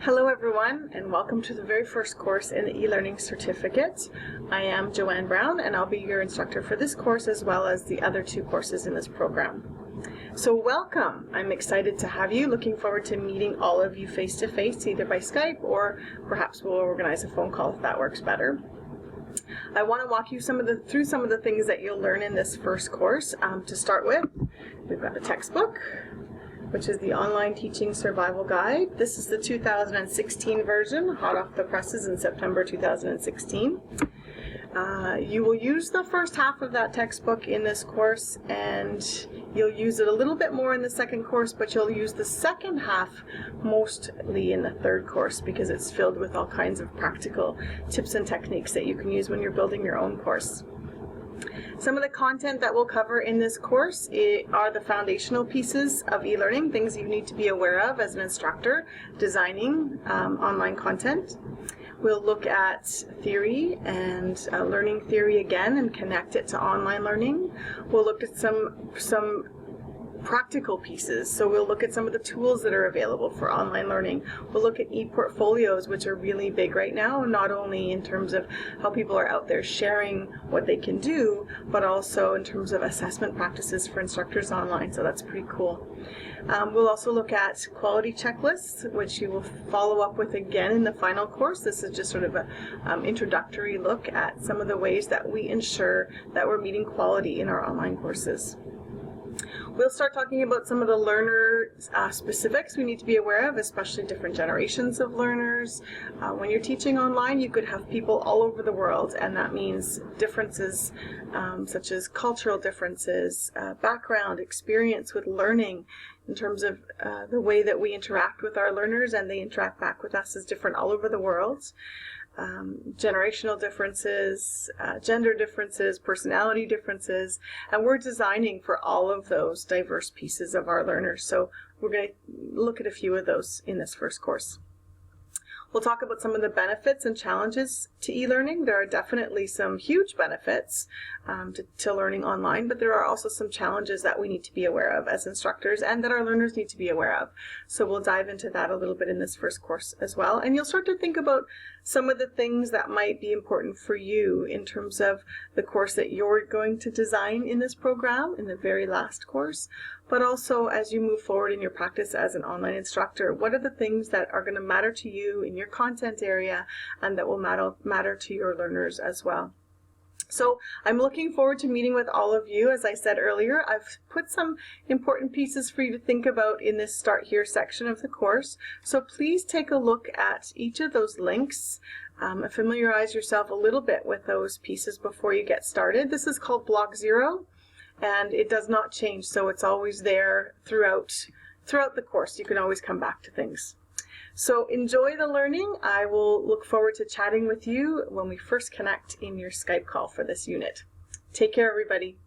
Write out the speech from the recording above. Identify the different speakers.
Speaker 1: Hello everyone, and welcome to the very first course in the e-learning certificate. I am Joanne Brown, and I'll be your instructor for this course as well as the other two courses in this program. So welcome! I'm excited to have you, looking forward to meeting all of you face-to-face, either by Skype or perhaps we'll organize a phone call if that works better. I want to walk you through some of the things that you'll learn in this first course. To start with, we've got a textbook, which is the Online Teaching Survival Guide. This is the 2016 version, hot off the presses in September 2016. You will use the first half of that textbook in this course, and you'll use it a little bit more in the second course, but you'll use the second half mostly in the third course because it's filled with all kinds of practical tips and techniques that you can use when you're building your own course. Some of the content that we'll cover in this course are the foundational pieces of e-learning, things you need to be aware of as an instructor designing online content. We'll look at theory and learning theory again and connect it to online learning. We'll look at some practical pieces. So we'll look at some of the tools that are available for online learning. We'll look at e-portfolios, which are really big right now, not only in terms of how people are out there sharing what they can do, but also in terms of assessment practices for instructors online. So that's pretty cool. We'll also look at quality checklists, which you will follow up with again in the final course. This is just sort of an introductory look at some of the ways that we ensure that we're meeting quality in our online courses. We'll start talking about some of the learner specifics we need to be aware of, especially different generations of learners. When you're teaching online, you could have people all over the world, and that means differences such as cultural differences, background, experience with learning, in terms of the way that we interact with our learners and they interact back with us is different all over the world. Generational differences, gender differences, personality differences, and we're designing for all of those diverse pieces of our learners. So we're going to look at a few of those in this first course. We'll talk about some of the benefits and challenges to e-learning. There are definitely some huge benefits to learning online, but there are also some challenges that we need to be aware of as instructors and that our learners need to be aware of. So we'll dive into that a little bit in this first course as well. And you'll start to think about some of the things that might be important for you in terms of the course that you're going to design in this program, in the very last course, but also as you move forward in your practice as an online instructor. What are the things that are going to matter to you in your content area and that will matter to your learners as well? So I'm looking forward to meeting with all of you. As I said earlier, I've put some important pieces for you to think about in this Start Here section of the course. So please take a look at each of those links. Familiarize yourself a little bit with those pieces before you get started. This is called Block 0, and it does not change, so it's always there throughout the course. You can always come back to things. So enjoy the learning. I will look forward to chatting with you when we first connect in your Skype call for this unit. Take care, everybody.